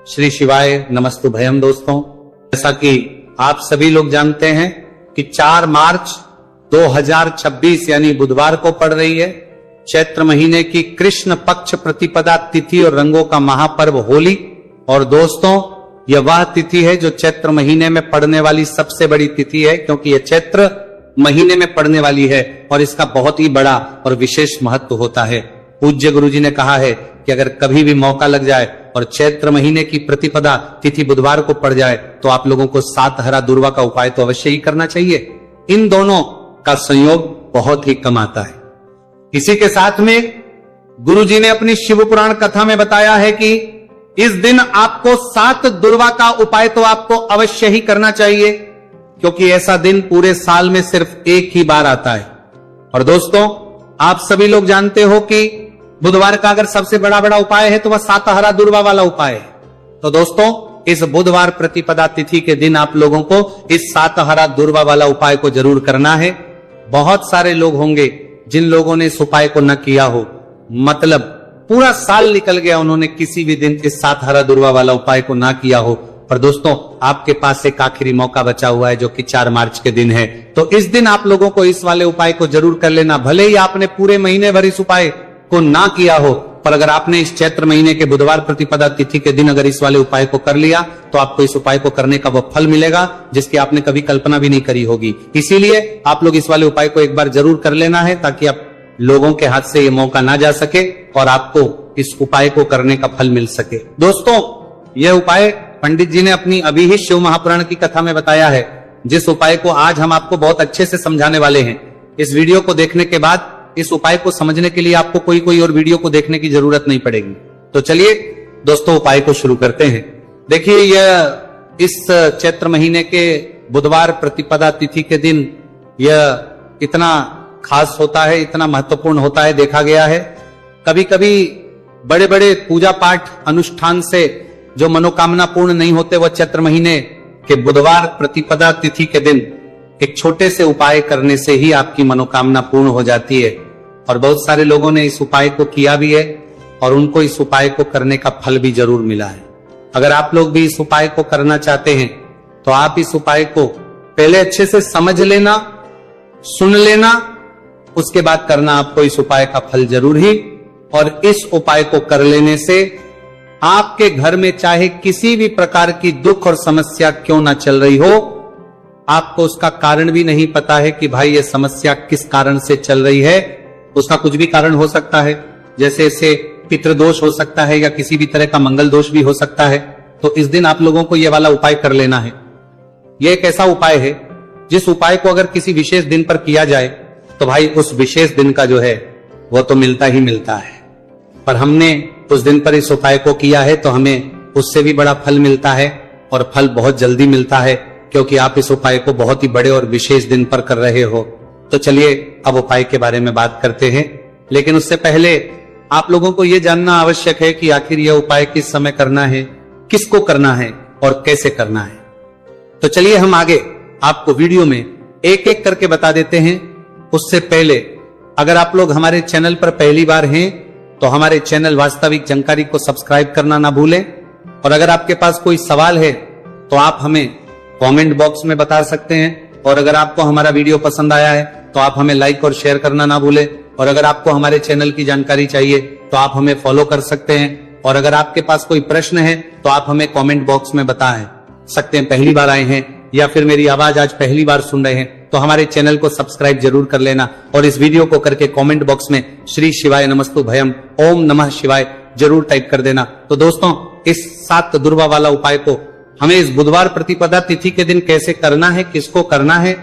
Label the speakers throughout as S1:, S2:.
S1: श्री शिवाय नमस्तु भयम। दोस्तों, जैसा कि आप सभी लोग जानते हैं कि 4 मार्च 2026 यानी बुधवार को पड़ रही है चैत्र महीने की कृष्ण पक्ष प्रतिपदा तिथि और रंगों का महापर्व होली। और दोस्तों, यह वह तिथि है जो चैत्र महीने में पड़ने वाली सबसे बड़ी तिथि है, क्योंकि यह चैत्र महीने में पड़ने वाली है और इसका बहुत ही बड़ा और विशेष महत्व होता है। पूज्य गुरु जी ने कहा है कि अगर कभी भी मौका लग जाए और चैत्र महीने की प्रतिपदा तिथि बुधवार को पड़ जाए तो आप लोगों को 7 हरा दुर्वा का उपाय तो अवश्य ही करना चाहिए। इन दोनों का संयोग बहुत ही कम आता है। इसी के साथ में गुरु जी ने अपनी शिव पुराण कथा में बताया है कि इस दिन आपको 7 दुर्वा का उपाय तो आपको अवश्य ही करना चाहिए, क्योंकि ऐसा दिन पूरे साल में सिर्फ एक ही बार आता है। और दोस्तों, आप सभी लोग जानते हो कि बुधवार का अगर सबसे बड़ा उपाय है तो वह 7 हरा दुर्वा वाला उपाय है। तो दोस्तों, इस बुधवार प्रतिपदा तिथि के दिन आप लोगों को इस 7 हरा दुर्वा वाला उपाय को जरूर करना है। बहुत सारे लोग होंगे जिन लोगों ने इस उपाय को न किया हो, मतलब पूरा साल निकल गया उन्होंने किसी भी दिन इस 7 हरा दुर्वा वाला उपाय को ना किया हो, पर दोस्तों आपके पास एक आखिरी मौका बचा हुआ है जो कि 4 मार्च के दिन है। तो इस दिन आप लोगों को इस वाले उपाय को जरूर कर लेना। भले ही आपने पूरे महीने भर इस उपाय को ना किया हो, पर अगर आपने इस चैत्र महीने के बुधवार प्रतिपदा तिथि के दिन अगर इस वाले उपाय को कर लिया तो आपको इस उपाय को करने का वह फल मिलेगा जिसकी आपने कभी कल्पना भी नहीं करी होगी। इसीलिए आप लोग इस वाले उपाय को एक बार जरूर कर लेना है, ताकि आप लोगों के हाथ से ये मौका ना जा सके और आपको इस उपाय को करने का फल मिल सके। दोस्तों, यह उपाय पंडित जी ने अपनी अभी ही शिव महापुराण की कथा में बताया है, जिस उपाय को आज हम आपको बहुत अच्छे से समझाने वाले हैं। इस वीडियो को देखने के बाद इस उपाय को समझने के लिए आपको कोई और वीडियो को देखने की जरूरत नहीं पड़ेगी। तो चलिए दोस्तों, उपाय को शुरू करते हैं। देखिए, यह इस चैत्र महीने के बुधवार प्रतिपदा तिथि के दिन यह इतना खास होता है, इतना महत्वपूर्ण होता है। देखा गया है कभी कभी बड़े बड़े पूजा पाठ अनुष्ठान से जो मनोकामना पूर्ण नहीं होते, वह चैत्र महीने के बुधवार प्रतिपदा तिथि के दिन एक छोटे से उपाय करने से ही आपकी मनोकामना पूर्ण हो जाती है। और बहुत सारे लोगों ने इस उपाय को किया भी है और उनको इस उपाय को करने का फल भी जरूर मिला है। अगर आप लोग भी इस उपाय को करना चाहते हैं तो आप इस उपाय को पहले अच्छे से समझ लेना, सुन लेना, उसके बाद करना आपको इस उपाय का फल जरूर ही। और इस उपाय को कर लेने से आपके घर में चाहे किसी भी प्रकार की दुख और समस्या क्यों ना चल रही हो, आपको उसका कारण भी नहीं पता है कि भाई ये समस्या किस कारण से चल रही है। उसका कुछ भी कारण हो सकता है, जैसे इसे पितृदोष हो सकता है या किसी भी तरह का मंगल दोष भी हो सकता है। तो इस दिन आप लोगों को यह वाला उपाय कर लेना है। यह एक ऐसा उपाय है जिस उपाय को अगर किसी विशेष दिन पर किया जाए तो भाई उस विशेष दिन का जो है वो तो मिलता ही मिलता है। पर हमने उस दिन पर इस उपाय को किया है तो हमें उससे भी बड़ा फल मिलता है, और फल बहुत जल्दी मिलता है, क्योंकि आप इस उपाय को बहुत ही बड़े और विशेष दिन पर कर रहे हो। तो चलिए अब उपाय के बारे में बात करते हैं। लेकिन उससे पहले आप लोगों को यह जानना आवश्यक है कि आखिर यह उपाय किस समय करना है, किसको करना है और कैसे करना है। तो चलिए हम आगे आपको वीडियो में एक एक करके बता देते हैं। उससे पहले अगर आप लोग हमारे चैनल पर पहली बार हैं तो हमारे चैनल वास्तविक जानकारी को सब्सक्राइब करना ना भूलें। और अगर आपके पास कोई सवाल है तो आप हमें कमेंट बॉक्स में बता सकते हैं। और अगर आपको हमारा वीडियो पसंद आया है तो आप हमें लाइक और शेयर करना ना भूलें। और अगर आपको हमारे चैनल की जानकारी चाहिए तो आप हमें फॉलो कर सकते हैं। और अगर आपके पास कोई प्रश्न है तो आप हमें कमेंट बॉक्स में बता सकते हैं। पहली बार आए हैं या फिर मेरी आवाज आज पहली बार सुन रहे हैं तो हमारे चैनल को सब्सक्राइब जरूर कर लेना। और इस वीडियो को करके कमेंट बॉक्स में श्री शिवाय नमस्तु भयम ओम नमः शिवाय जरूर टाइप कर देना। तो दोस्तों, इस 7 दुर्वा वाला उपाय को हमें इस बुधवार प्रतिपदा तिथि के दिन कैसे करना है, किसको करना है,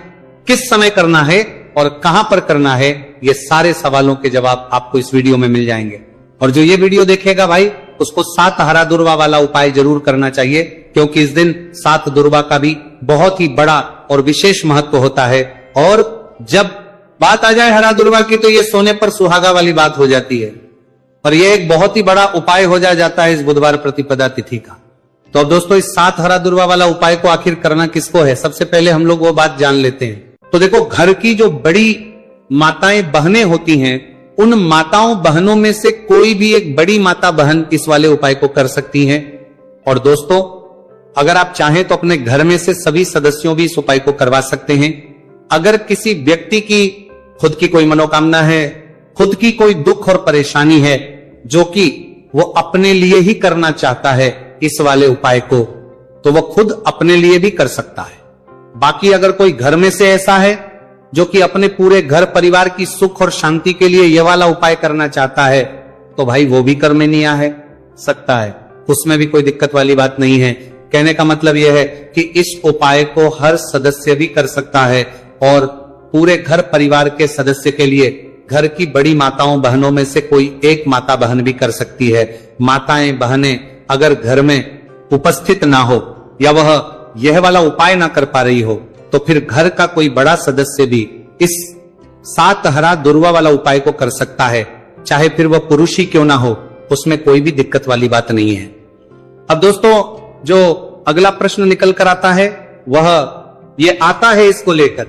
S1: किस समय करना है और कहां पर करना है, ये सारे सवालों के जवाब आपको इस वीडियो में मिल जाएंगे। और जो ये वीडियो देखेगा भाई, उसको 7 हरा दुर्वा वाला उपाय जरूर करना चाहिए, क्योंकि इस दिन 7 दुर्वा का भी बहुत ही बड़ा और विशेष महत्व होता है। और जब बात आ जाए हरा दुर्वा की तो ये सोने पर सुहागा वाली बात हो जाती है, और ये एक बहुत ही बड़ा उपाय हो जाता है इस बुधवार प्रतिपदा तिथि का। तो अब दोस्तों, इस 7 हरा दुर्वा वाला उपाय को आखिर करना किसको है, सबसे पहले हम लोग वो बात जान लेते हैं। तो देखो, घर की जो बड़ी माताएं बहनें होती हैं, उन माताओं बहनों में से कोई भी एक बड़ी माता बहन इस वाले उपाय को कर सकती हैं। और दोस्तों, अगर आप चाहें तो अपने घर में से सभी सदस्यों भी इस उपाय को करवा सकते हैं। अगर किसी व्यक्ति की खुद की कोई मनोकामना है, खुद की कोई दुख और परेशानी है जो कि वो अपने लिए ही करना चाहता है इस वाले उपाय को, तो वो खुद अपने लिए भी कर सकता है। बाकी अगर कोई घर में से ऐसा है जो कि अपने पूरे घर परिवार की सुख और शांति के लिए यह वाला उपाय करना चाहता है, तो भाई वो भी कर में नहीं आ है सकता है, उसमें भी कोई दिक्कत वाली बात नहीं है। कहने का मतलब यह है कि इस उपाय को हर सदस्य भी कर सकता है और पूरे घर परिवार के सदस्य के लिए घर की बड़ी माताओं बहनों में से कोई एक माता बहन भी कर सकती है। माताएं बहनें अगर घर में उपस्थित ना हो या वह यह वाला उपाय ना कर पा रही हो, तो फिर घर का कोई बड़ा सदस्य भी इस 7 हरा दुर्वा वाला उपाय को कर सकता है, चाहे फिर वह पुरुष ही क्यों ना हो, उसमें कोई भी दिक्कत वाली बात नहीं है। अब दोस्तों, जो अगला प्रश्न निकल कर आता है वह ये आता है इसको लेकर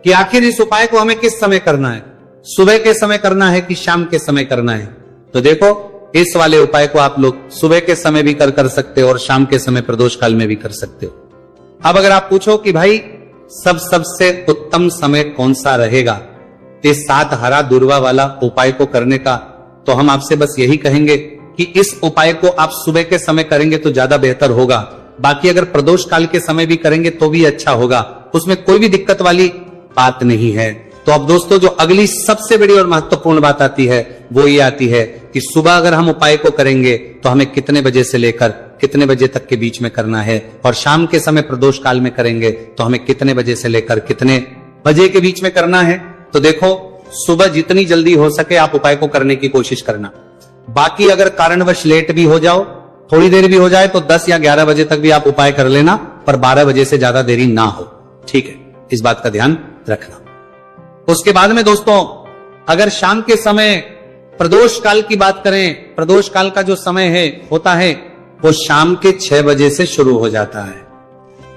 S1: कि आखिर इस उपाय को हमें किस समय करना है, सुबह के समय करना है कि शाम के समय करना है। तो देखो, इस वाले उपाय को आप लोग सुबह के समय भी कर सकते हो और शाम के समय प्रदोष काल में भी कर सकते हो। अब अगर आप पूछो कि भाई सबसे उत्तम समय कौन सा रहेगा इस 7 हरा दुर्वा वाला उपाय को करने का, तो हम आपसे बस यही कहेंगे कि इस उपाय को आप सुबह के समय करेंगे तो ज्यादा बेहतर होगा। बाकी अगर प्रदोष काल के समय भी करेंगे तो भी अच्छा होगा, उसमें कोई भी दिक्कत वाली बात नहीं है। तो अब दोस्तों, जो अगली सबसे बड़ी और महत्वपूर्ण बात आती है वो ये आती है कि सुबह अगर हम उपाय को करेंगे तो हमें कितने बजे से लेकर कितने बजे तक के बीच में करना है, और शाम के समय प्रदोष काल में करेंगे तो हमें कितने बजे से लेकर कितने बजे के बीच में करना है। तो देखो, सुबह जितनी जल्दी हो सके आप उपाय को करने की कोशिश करना। बाकी अगर कारणवश लेट भी हो जाओ, थोड़ी देर भी हो जाए, तो 10 या 11 बजे तक भी आप उपाय कर लेना, पर 12 बजे से ज्यादा देरी ना हो। ठीक है, इस बात का ध्यान रखना। उसके बाद में दोस्तों, अगर शाम के समय प्रदोष काल की बात करें, प्रदोष काल का जो समय है होता है वो शाम के 6 बजे से शुरू हो जाता है।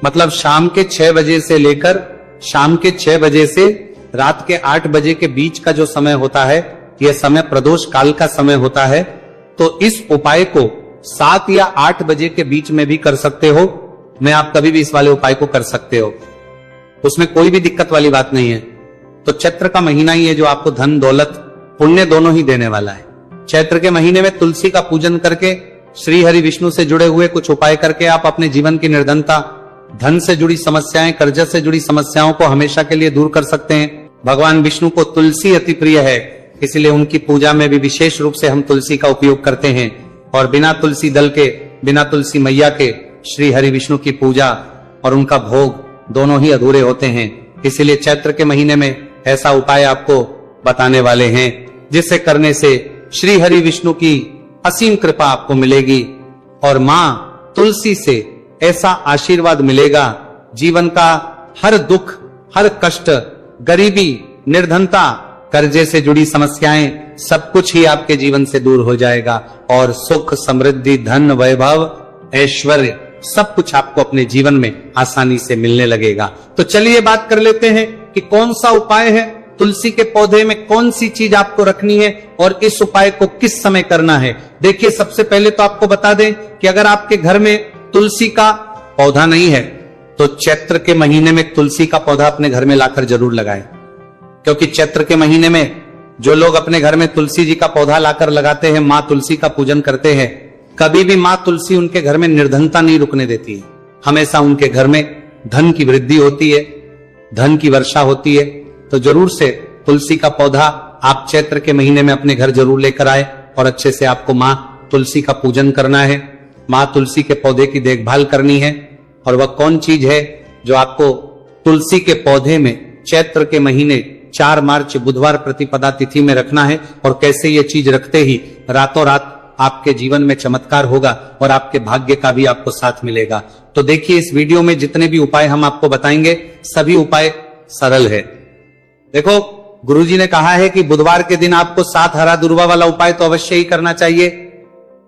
S1: मतलब शाम के 6 बजे से लेकर शाम के 6 बजे से रात के 8 बजे के बीच का जो समय होता है, यह समय प्रदोष काल का समय होता है। तो इस उपाय को 7 या 8 बजे के बीच में भी कर सकते हो, मैं आप कभी भी इस वाले उपाय को कर सकते हो, उसमें कोई भी दिक्कत वाली बात नहीं है। तो चैत्र का महीना ही है जो आपको धन दौलत पुण्य दोनों ही देने वाला है। चैत्र के महीने में तुलसी का पूजन करके, श्री हरि विष्णु से जुड़े हुए कुछ उपाय करके आप अपने जीवन की निर्धनता, धन से जुड़ी समस्याएं, कर्ज से जुड़ी समस्याओं को हमेशा के लिए दूर कर सकते हैं। भगवान विष्णु को तुलसी अति प्रिय है, इसलिए उनकी पूजा में भी विशेष रूप से हम तुलसी का उपयोग करते हैं। और बिना तुलसी दल के, बिना तुलसी मैया के श्री हरि विष्णु की पूजा और उनका भोग दोनों ही अधूरे होते हैं। इसीलिए चैत्र के महीने में ऐसा उपाय आपको बताने वाले हैं जिसे करने से श्री हरि विष्णु की असीम कृपा आपको मिलेगी और मां तुलसी से ऐसा आशीर्वाद मिलेगा, जीवन का हर दुख, हर कष्ट, गरीबी, निर्धनता, कर्जे से जुड़ी समस्याएं, सब कुछ ही आपके जीवन से दूर हो जाएगा और सुख, समृद्धि, धन, वैभव, ऐश्वर्य सब कुछ आपको अपने जीवन में आसानी से मिलने लगेगा। तो चलिए बात कर लेते हैं कि कौन सा उपाय है, तुलसी के पौधे में कौन सी चीज आपको रखनी है और इस उपाय को किस समय करना है। देखिए, सबसे पहले तो आपको बता दें कि अगर आपके घर में तुलसी का पौधा नहीं है तो चैत्र के महीने में तुलसी का पौधा अपने घर में लाकर जरूर लगाएं, क्योंकि चैत्र के महीने में जो लोग अपने घर में तुलसी जी का पौधा लाकर लगाते हैं, मां तुलसी का पूजन करते हैं, कभी भी मां तुलसी उनके घर में निर्धनता नहीं रुकने देती है। हमेशा उनके घर में धन की वृद्धि होती है, धन की वर्षा होती है। तो जरूर से तुलसी का पौधा आप चैत्र के महीने में अपने घर जरूर लेकर आए और अच्छे से आपको मां तुलसी का पूजन करना है, मां तुलसी के पौधे की देखभाल करनी है। और वह कौन चीज है जो आपको तुलसी के पौधे में चैत्र के महीने 4 मार्च बुधवार प्रतिपदा तिथि में रखना है, और कैसे ये चीज रखते ही रातों रात आपके जीवन में चमत्कार होगा और आपके भाग्य का भी आपको साथ मिलेगा। तो देखिए, इस वीडियो में जितने भी उपाय हम आपको बताएंगे सभी उपाय सरल है। देखो, गुरुजी ने कहा है कि बुधवार के दिन आपको 7 हरा दुर्वा वाला उपाय तो अवश्य ही करना चाहिए।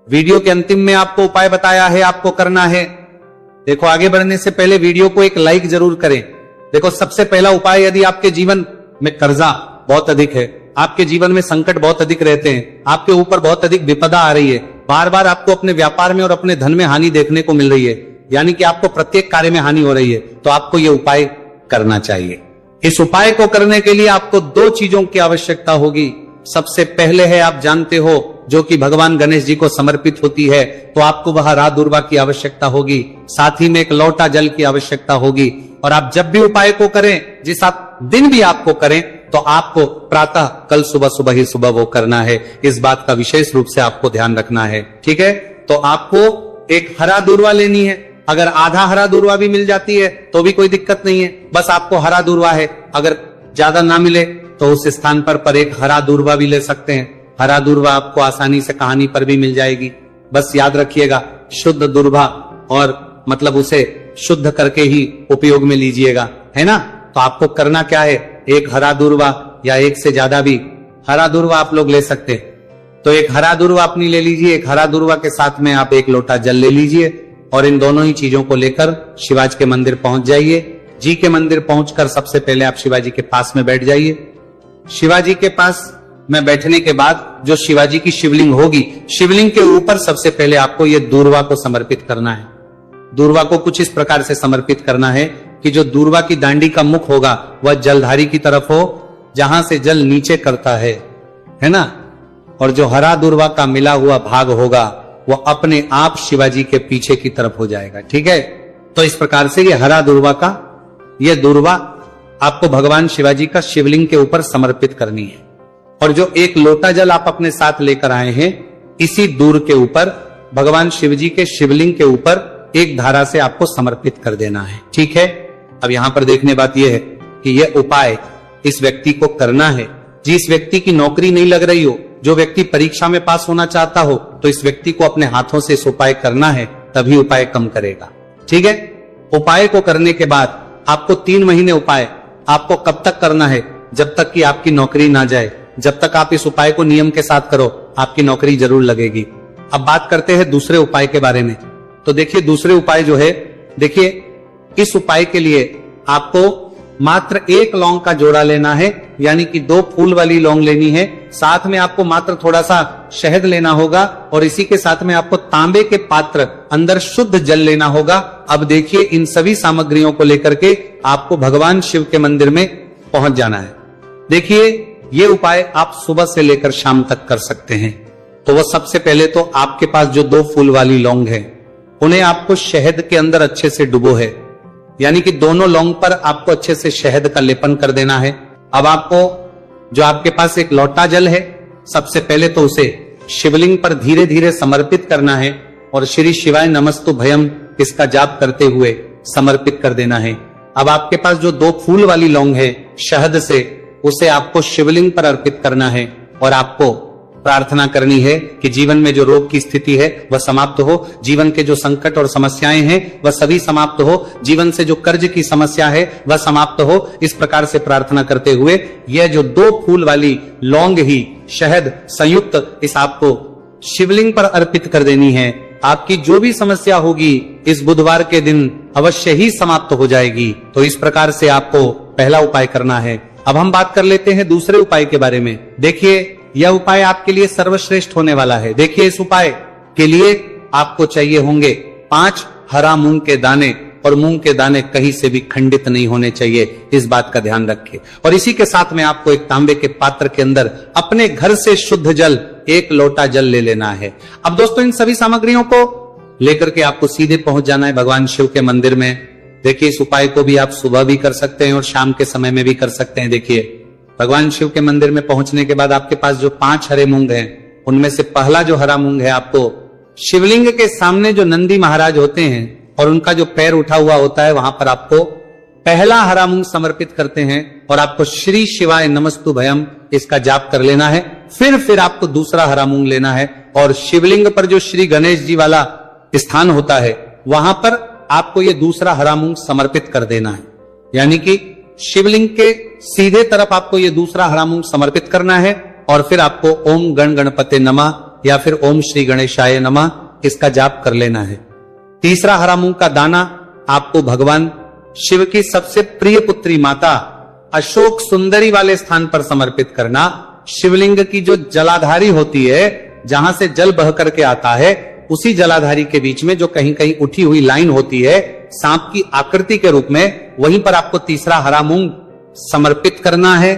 S1: वीडियो के अंतिम में आपको उपाय बताया है, आपको करना है। देखो, आगे बढ़ने से पहले वीडियो को एक लाइक जरूर करें। देखो, सबसे पहला उपाय, यदि आपके जीवन में कर्जा बहुत अधिक है, आपके जीवन में संकट बहुत अधिक रहते हैं, आपके ऊपर बहुत अधिक विपदा आ रही है, बार बार आपको अपने व्यापार में और अपने धन में हानि देखने को मिल रही है, यानी कि आपको प्रत्येक कार्य में हानि हो रही है, तो आपको यह उपाय करना चाहिए। इस उपाय को करने के लिए आपको दो चीजों की आवश्यकता होगी। सबसे पहले है, आप जानते हो, जो कि भगवान गणेश जी को समर्पित होती है, तो आपको वह रा दुर्वा की आवश्यकता होगी, साथ ही में एक लोटा जल की आवश्यकता होगी। और आप जब भी उपाय को करें, जिस आप दिन भी आपको करें, तो आपको प्रातः कल सुबह ही सुबह वो करना है। इस बात का विशेष रूप से आपको ध्यान रखना है, ठीक है। तो आपको एक हरा दूर्वा लेनी है। अगर आधा हरा दूर्वा भी मिल जाती है तो भी कोई दिक्कत नहीं है, बस आपको हरा दूर्वा है। अगर ज्यादा ना मिले तो उस स्थान पर एक हरा दूर्वा भी ले सकते हैं। हरा दूर्वा आपको आसानी से कहानी पर भी मिल जाएगी। बस याद रखिएगा, शुद्ध दूर्वा, और मतलब उसे शुद्ध करके ही उपयोग में लीजिएगा, है ना। तो आपको करना क्या है, एक हरा दूर्वा या एक से ज्यादा भी हरा दूर्वा आप लोग ले सकते हैं। तो एक हरा दूर्वा अपनी ले लीजिए। एक हरा दूर्वा के साथ में आप एक लोटा जल ले लीजिए और इन दोनों ही चीजों को लेकर शिवाजी के मंदिर पहुंच जाइए। जी के मंदिर पहुंचकर सबसे पहले आप शिवाजी के पास में बैठ जाइए। शिवाजी के पास में बैठने के बाद जो शिवाजी की शिवलिंग होगी, शिवलिंग के ऊपर सबसे पहले आपको ये दूर्वा को समर्पित करना है। दूर्वा को कुछ इस प्रकार से समर्पित करना है कि जो दूर्वा की दांडी का मुख होगा वह जलधारी की तरफ हो, जहां से जल नीचे करता है ना। और जो हरा दूर्वा का मिला हुआ भाग होगा वह अपने आप शिवाजी के पीछे की तरफ हो जाएगा, ठीक है। तो इस प्रकार से ये हरा दूर्वा का, यह दूर्वा आपको भगवान शिवाजी का शिवलिंग के ऊपर समर्पित करनी है। और जो एक लोटा जल आप अपने साथ लेकर आए हैं, इसी दूर के ऊपर भगवान शिवजी के शिवलिंग के ऊपर एक धारा से आपको समर्पित कर देना है, ठीक है। अब यहां पर देखने बात यह है कि यह उपाय इस व्यक्ति को करना है जिस व्यक्ति की नौकरी नहीं लग रही हो, जो व्यक्ति परीक्षा में पास होना चाहता हो, तो इस व्यक्ति को अपने हाथों से इस उपाय करना है, तभी उपाय कम करेगा, ठीक है। उपाय को करने के बाद आपको 3 महीने उपाय आपको कब तक करना है, जब तक कि आपकी नौकरी ना जाए। जब तक आप इस उपाय को नियम के साथ करो, आपकी नौकरी जरूर लगेगी। अब बात करते हैं दूसरे उपाय के बारे में। तो देखिए, दूसरे उपाय जो है, देखिए, इस उपाय के लिए आपको मात्र 1 लौंग का जोड़ा लेना है, यानी कि 2 फूल वाली लौंग लेनी है। साथ में आपको मात्र थोड़ा सा शहद लेना होगा और इसी के साथ में आपको तांबे के पात्र, अंदर शुद्ध जल लेना होगा। अब देखिए, इन सभी सामग्रियों को लेकर के आपको भगवान शिव के मंदिर में पहुंच जाना है। देखिए, ये उपाय आप सुबह से लेकर शाम तक कर सकते हैं। तो वह सबसे पहले तो आपके पास जो 2 फूल वाली लौंग है, उन्हें आपको शहद के अंदर अच्छे से डुबो है, यानी कि दोनों लौंग पर आपको अच्छे से शहद का लेपन कर देना है। अब आपको जो आपके पास एक लोटा जल है, सबसे पहले तो उसे शिवलिंग पर धीरे धीरे समर्पित करना है और श्री शिवाय नमस्तु भयम इसका जाप करते हुए समर्पित कर देना है। अब आपके पास जो 2 फूल वाली लौंग है शहद से, उसे आपको शिवलिंग पर अर्पित करना है और आपको प्रार्थना करनी है कि जीवन में जो रोग की स्थिति है वह समाप्त हो, जीवन के जो संकट और समस्याएं हैं वह सभी समाप्त हो, जीवन से जो कर्ज की समस्या है वह समाप्त हो। इस प्रकार से प्रार्थना करते हुए यह जो 2 फूल वाली लौंग ही शहद संयुक्त इस आपको शिवलिंग पर अर्पित कर देनी है। आपकी जो भी समस्या होगी इस बुधवार के दिन अवश्य ही समाप्त हो जाएगी। तो इस प्रकार से आपको पहला उपाय करना है। अब हम बात कर लेते हैं दूसरे उपाय के बारे में। देखिए, यह उपाय आपके लिए सर्वश्रेष्ठ होने वाला है। देखिए, इस उपाय के लिए आपको चाहिए होंगे 5 हरा मूंग के दाने, और मूंग के दाने कहीं से भी खंडित नहीं होने चाहिए, इस बात का ध्यान रखें। और इसी के साथ में आपको एक तांबे के पात्र के अंदर अपने घर से शुद्ध जल 1 लोटा जल ले लेना है। अब दोस्तों, इन सभी सामग्रियों को लेकर के आपको सीधे पहुंच जाना है भगवान शिव के मंदिर में। देखिए, इस उपाय को भी आप सुबह भी कर सकते हैं और शाम के समय में भी कर सकते हैं। देखिए, भगवान शिव के मंदिर में पहुंचने के बाद आपके पास जो 5 हरे मूंग हैं, उनमें से पहला जो हरा मूंग है, आपको शिवलिंग के सामने जो नंदी महाराज होते हैं और उनका जो पैर उठा हुआ होता है, वहां पर आपको पहला हरा मूंग समर्पित करते हैं और आपको श्री शिवाय नमस्तु भयम इसका जाप कर लेना है। फिर आपको दूसरा हरा मूंग लेना है और शिवलिंग पर जो श्री गणेश जी वाला स्थान होता है, वहां पर आपको ये दूसरा हरा मूंग समर्पित कर देना है। यानी कि शिवलिंग के सीधे तरफ आपको ये दूसरा हरा मूंग समर्पित करना है और फिर आपको ओम गण गणपते नमः या फिर ओम श्री गणेशाय नमः इसका जाप कर लेना है। तीसरा हरा मूंग का दाना आपको भगवान शिव की सबसे प्रिय पुत्री माता अशोक सुंदरी वाले स्थान पर समर्पित करना। शिवलिंग की जो जलाधारी होती है जहां से जल बह करके आता है, उसी जलाधारी के बीच में जो कहीं कहीं उठी हुई लाइन होती है सांप की आकृति के रूप में, वहीं पर आपको तीसरा हरा मूंग समर्पित करना है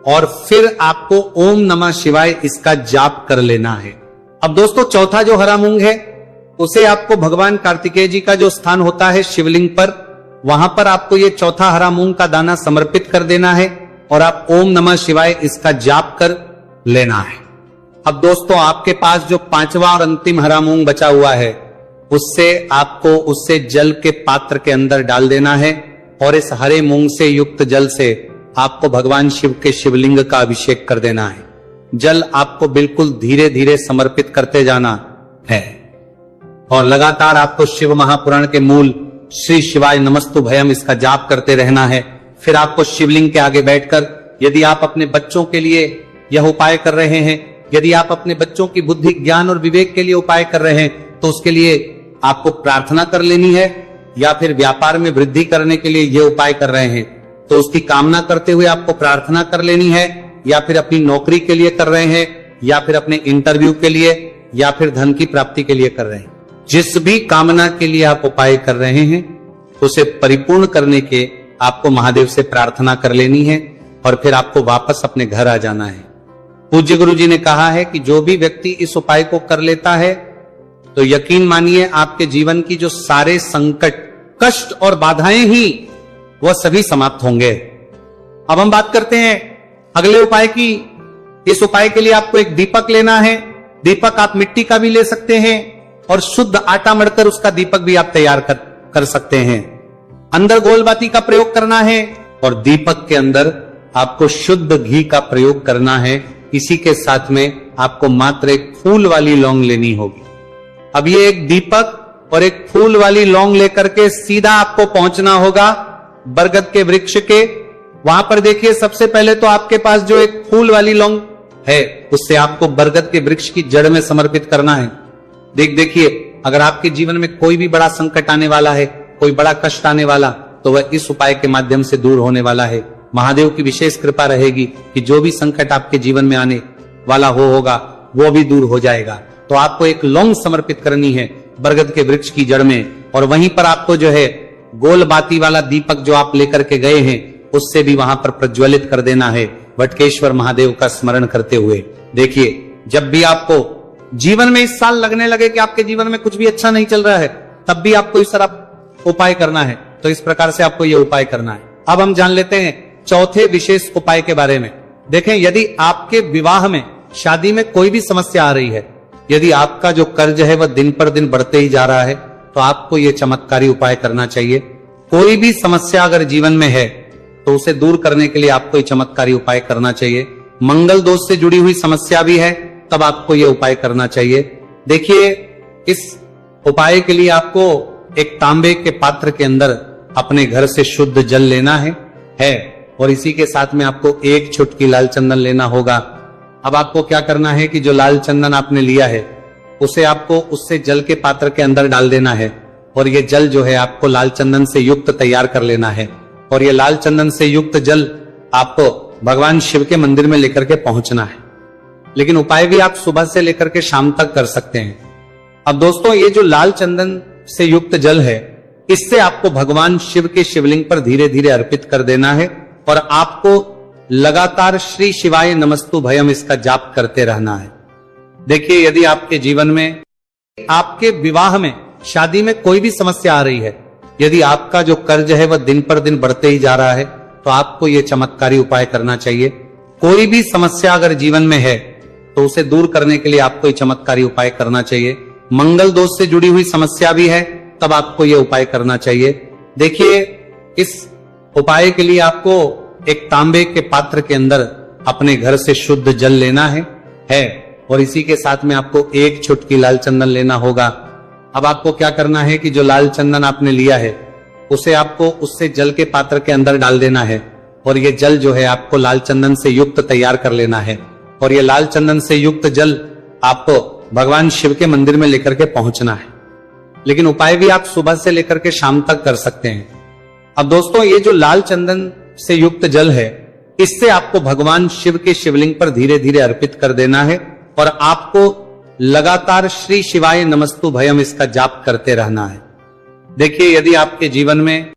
S1: और फिर आपको ओम नमः शिवाय इसका जाप कर लेना है। अब दोस्तों चौथा जो हरा मूंग है उसे आपको भगवान कार्तिकेय जी का जो स्थान होता है शिवलिंग पर, वहां पर आपको ये चौथा हरा मूंग का दाना समर्पित कर देना है और आप ओम नमः शिवाय इसका जाप कर लेना है। अब दोस्तों आपके पास जो पांचवा और अंतिम हरा मूंग बचा हुआ है उससे जल के पात्र के अंदर डाल देना है और इस हरे मूंग से युक्त जल से आपको भगवान शिव के शिवलिंग का अभिषेक कर देना है। जल आपको बिल्कुल धीरे धीरे समर्पित करते जाना है और लगातार आपको शिव महापुराण के मूल श्री शिवाय नमस्तु भयम इसका जाप करते रहना है। फिर आपको शिवलिंग के आगे बैठकर, यदि आप अपने बच्चों के लिए यह उपाय कर रहे हैं, यदि आप अपने बच्चों की बुद्धि ज्ञान और विवेक के लिए उपाय कर रहे हैं, तो उसके लिए आपको प्रार्थना कर लेनी है, या फिर व्यापार में वृद्धि करने के लिए यह उपाय कर रहे हैं तो उसकी कामना करते हुए आपको प्रार्थना कर लेनी है, या फिर अपनी नौकरी के लिए कर रहे हैं, या फिर अपने इंटरव्यू के लिए, या फिर धन की प्राप्ति के लिए कर रहे हैं। जिस भी कामना के लिए आप उपाय कर रहे हैं उसे परिपूर्ण करने के आपको महादेव से प्रार्थना कर लेनी है और फिर आपको वापस अपने घर आ जाना है। पूज्य गुरु जी ने कहा है कि जो भी व्यक्ति इस उपाय को कर लेता है तो यकीन मानिए आपके जीवन की जो सारे संकट, कष्ट और बाधाएं ही वह सभी समाप्त होंगे। अब हम बात करते हैं अगले उपाय की। इस उपाय के लिए आपको एक दीपक लेना है। दीपक आप मिट्टी का भी ले सकते हैं और शुद्ध आटा मढ़कर उसका दीपक भी आप तैयार कर सकते हैं। अंदर गोल बाती का प्रयोग करना है और दीपक के अंदर आपको शुद्ध घी का प्रयोग करना है। इसी के साथ में आपको मात्र एक फूल वाली लौंग लेनी होगी। अब ये एक दीपक और एक फूल वाली लौंग लेकर के सीधा आपको पहुंचना होगा बरगद के वृक्ष के। वहां पर देखिए सबसे पहले तो आपके पास जो एक फूल वाली लौंग है उससे आपको बरगद के वृक्ष की जड़ में समर्पित करना है। देखिए अगर आपके जीवन में कोई भी बड़ा संकट आने वाला है, कोई बड़ा कष्ट आने वाला, तो वह इस उपाय के माध्यम से दूर होने वाला है। महादेव की विशेष कृपा रहेगी कि जो भी संकट आपके जीवन में आने वाला होगा वो भी दूर हो जाएगा। तो आपको एक लौंग समर्पित करनी है बरगद के वृक्ष की जड़ में, और वहीं पर आपको जो है गोल बाती वाला दीपक जो आप लेकर के गए हैं उससे भी वहां पर प्रज्वलित कर देना है वटकेश्वर महादेव का स्मरण करते हुए। देखिए जब भी आपको जीवन में इस साल लगने लगे कि आपके जीवन में कुछ भी अच्छा नहीं चल रहा है, तब भी आपको इस तरह उपाय करना है। तो इस प्रकार से आपको यह उपाय करना है। अब हम जान लेते हैं चौथे विशेष उपाय के बारे में। देखें यदि आपके विवाह में, शादी में कोई भी समस्या आ रही है, यदि आपका जो कर्ज है वह दिन पर दिन बढ़ते ही जा रहा है, तो आपको यह चमत्कारी उपाय करना चाहिए। कोई भी समस्या अगर जीवन में है तो उसे दूर करने के लिए आपको ये चमत्कारी उपाय करना चाहिए। मंगल दोष से जुड़ी हुई समस्या भी है तब आपको यह उपाय करना चाहिए। देखिए इस उपाय के लिए आपको एक तांबे के पात्र के अंदर अपने घर से शुद्ध जल लेना है और इसी के साथ में आपको एक चुटकी लाल चंदन लेना होगा। अब आपको क्या करना है कि जो लाल चंदन आपने लिया है उसे आपको उससे जल के पात्र के अंदर डाल देना है और ये जल जो है आपको लाल चंदन से युक्त तैयार कर लेना है। और ये लाल चंदन से युक्त जल आपको भगवान शिव के मंदिर में लेकर के पहुंचना है। लेकिन उपाय भी आप सुबह से लेकर के शाम तक कर सकते हैं। अब दोस्तों ये जो लाल चंदन से युक्त जल है इससे आपको भगवान शिव के शिवलिंग पर धीरे धीरे अर्पित कर देना है और आपको लगातार श्री शिवाय नमस्तु भयम इसका जाप करते रहना है। देखिए यदि आपके जीवन में, आपके विवाह में, शादी में कोई भी समस्या आ रही है, यदि आपका जो कर्ज है वह दिन पर दिन बढ़ते ही जा रहा है, तो आपको यह चमत्कारी उपाय करना चाहिए। कोई भी समस्या अगर जीवन में है तो उसे दूर करने के लिए आपको ये चमत्कारी उपाय करना चाहिए। मंगल दोष से जुड़ी हुई समस्या भी है तब आपको यह उपाय करना चाहिए। देखिए इस उपाय के लिए आपको एक तांबे के पात्र के अंदर अपने घर से शुद्ध जल लेना है और इसी के साथ में आपको एक चुटकी लाल चंदन लेना होगा। अब आपको क्या करना है कि जो लाल चंदन आपने लिया है उसे आपको उससे जल के पात्र के अंदर डाल देना है और ये जल जो है आपको लाल चंदन से युक्त तैयार कर लेना है और ये लाल चंदन से युक्त जल आपको भगवान शिव के मंदिर में लेकर के पहुंचना है। लेकिन उपाय भी आप सुबह से लेकर के शाम तक कर सकते हैं। अब दोस्तों ये जो लाल चंदन से युक्त जल है इससे आपको भगवान शिव के शिवलिंग पर धीरे धीरे अर्पित कर देना है और आपको लगातार श्री शिवाय नमस्तु भयम इसका जाप करते रहना है। देखिए, यदि आपके जीवन में